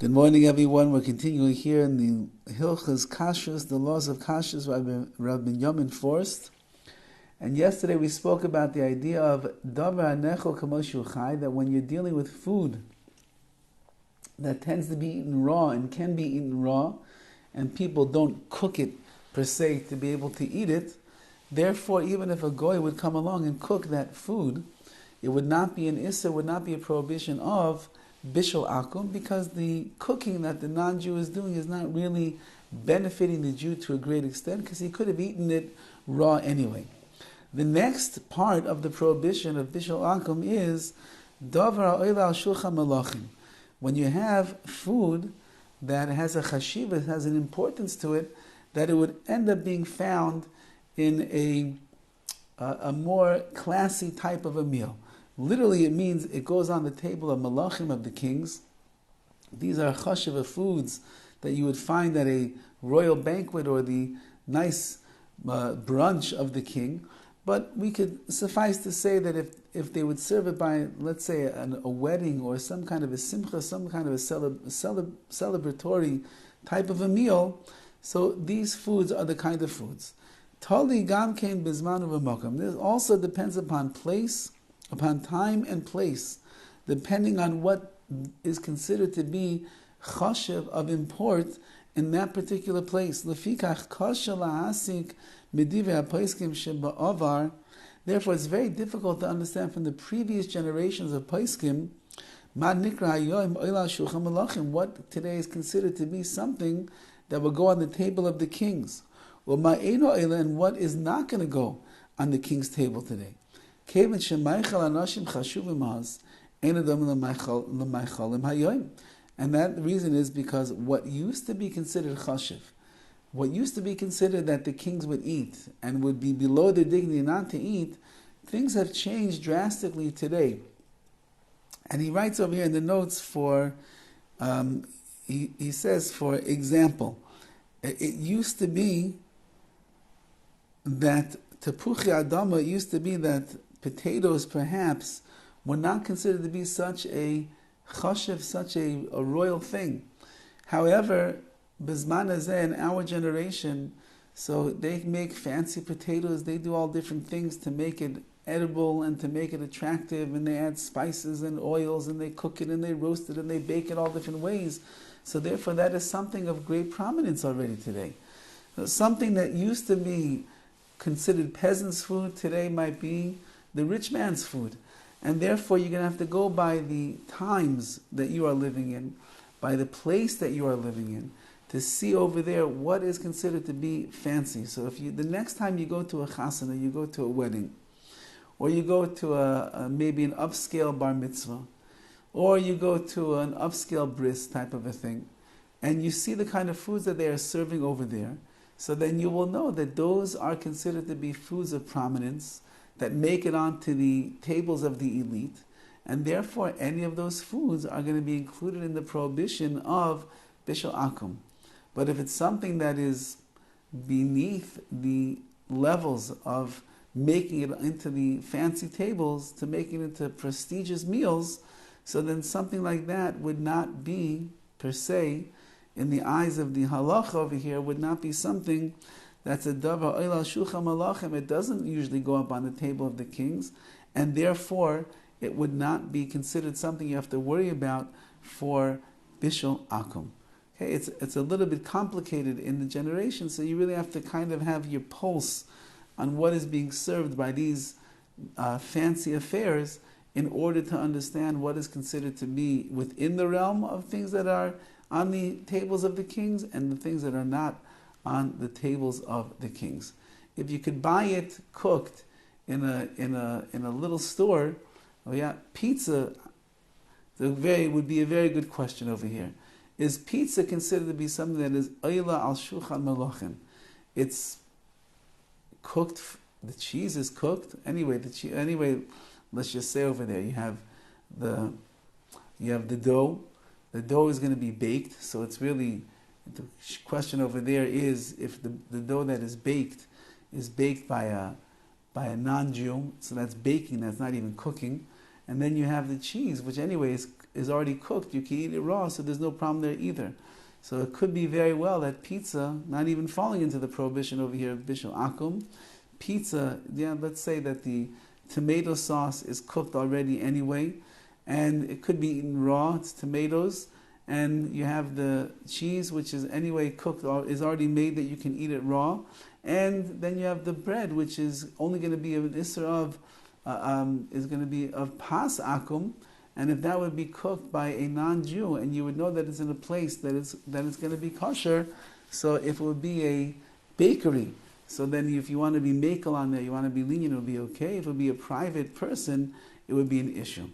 Good morning, everyone. We're continuing here in the Hilchos KASHRUS, the laws of KASHRUS, Rabbi Yamin Forst. And yesterday we spoke about the idea of Davar Anechol Kamoshu Chai, that when you're dealing with food that tends to be eaten raw and can be eaten raw, and people don't cook it per se to be able to eat it, therefore even if a goy would come along and cook that food, it would not be an issa, would not be a prohibition of bishul akum, because the cooking that the non-Jew is doing is not really benefiting the Jew to a great extent, because he could have eaten it raw anyway. The next part of the prohibition of bishul akum is davar ha'oila al shulchan malachim. When you have food that has a chashiva, has an importance to it, that it would end up being found in a more classy type of a meal. Literally, it means it goes on the table of malachim, of the kings. These are chashiva foods that you would find at a royal banquet or the nice brunch of the king. But we could suffice to say that if they would serve it by, let's say, a wedding or some kind of a simcha, some kind of a celebratory type of a meal, so these foods are the kind of foods. Tali gam kein bizman u'v'makom. This also depends upon place, upon time and place, depending on what is considered to be chashiv, of import, in that particular place. Lefikach kasha la'asik medivei haposkim sheba'avar. Therefore, it's very difficult to understand from the previous generations of poskim ma nikra hayoim oila shulchan malachim, what today is considered to be something that will go on the table of the kings, or ma eino oila, and what is not going to go on the king's table today. And that reason is because what used to be considered chashiv, what used to be considered that the kings would eat and would be below their dignity not to eat, things have changed drastically today. And he writes over here in the notes for, he says, for example, it used to be that tepuchi adama, it used to be that potatoes perhaps were not considered to be such a chashiv, such a royal thing. However, bizman hazeh, in our generation, so they make fancy potatoes, they do all different things to make it edible and to make it attractive, and they add spices and oils, and they cook it and they roast it and they bake it all different ways. So therefore that is something of great prominence already today. Something that used to be considered peasants' food today might be the rich man's food. And therefore you're going to have to go by the times that you are living in, by the place that you are living in, to see over there what is considered to be fancy. So if you, the next time you go to a chasana, you go to a wedding, or you go to maybe an upscale bar mitzvah, or you go to an upscale bris type of a thing, and you see the kind of foods that they are serving over there, so then you will know that those are considered to be foods of prominence that make it onto the tables of the elite, and therefore any of those foods are going to be included in the prohibition of bishul akum. But if it's something that is beneath the levels of making it into the fancy tables, to making it into prestigious meals, so then something like that would not be, per se, in the eyes of the halacha over here, would not be something that's a davar oila shulchan malachim. It doesn't usually go up on the table of the kings, and therefore it would not be considered something you have to worry about for bishul akum. Okay, it's a little bit complicated in the generation, so you really have to kind of have your pulse on what is being served by these fancy affairs in order to understand what is considered to be within the realm of things that are on the tables of the kings and the things that are not on the tables of the kings. If you could buy it cooked in a little store, oh yeah, pizza would be a very good question over here. Is pizza considered to be something that is oila al shulchan malachim? It's cooked. The cheese is cooked anyway. Anyway, let's just say over there you have the dough. The dough is going to be baked, so it's really, the question over there is if the dough that is baked by a non-Jew, so that's baking, that's not even cooking. And then you have the cheese, which anyway is already cooked, you can eat it raw, so there's no problem there either. So it could be very well that pizza, not even falling into the prohibition over here of bishul akum, pizza, let's say that the tomato sauce is cooked already anyway, and it could be eaten raw, it's tomatoes, and you have the cheese, which is anyway cooked, or is already made that you can eat it raw, and then you have the bread, which is only going to be an isser of, is going to be of pas akum, and if that would be cooked by a non-Jew, and you would know that it's in a place that it's going to be kosher, so if it would be a bakery, so then if you want to be makel on there, you want to be lenient, it would be okay. If it would be a private person, it would be an issue.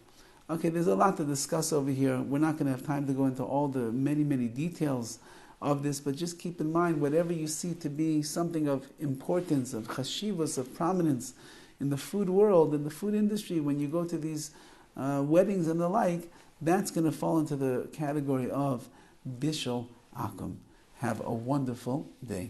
Okay, there's a lot to discuss over here. We're not going to have time to go into all the many, many details of this, but just keep in mind, whatever you see to be something of importance, of chashivas, of prominence in the food world, in the food industry, when you go to these weddings and the like, that's going to fall into the category of bishul akum. Have a wonderful day.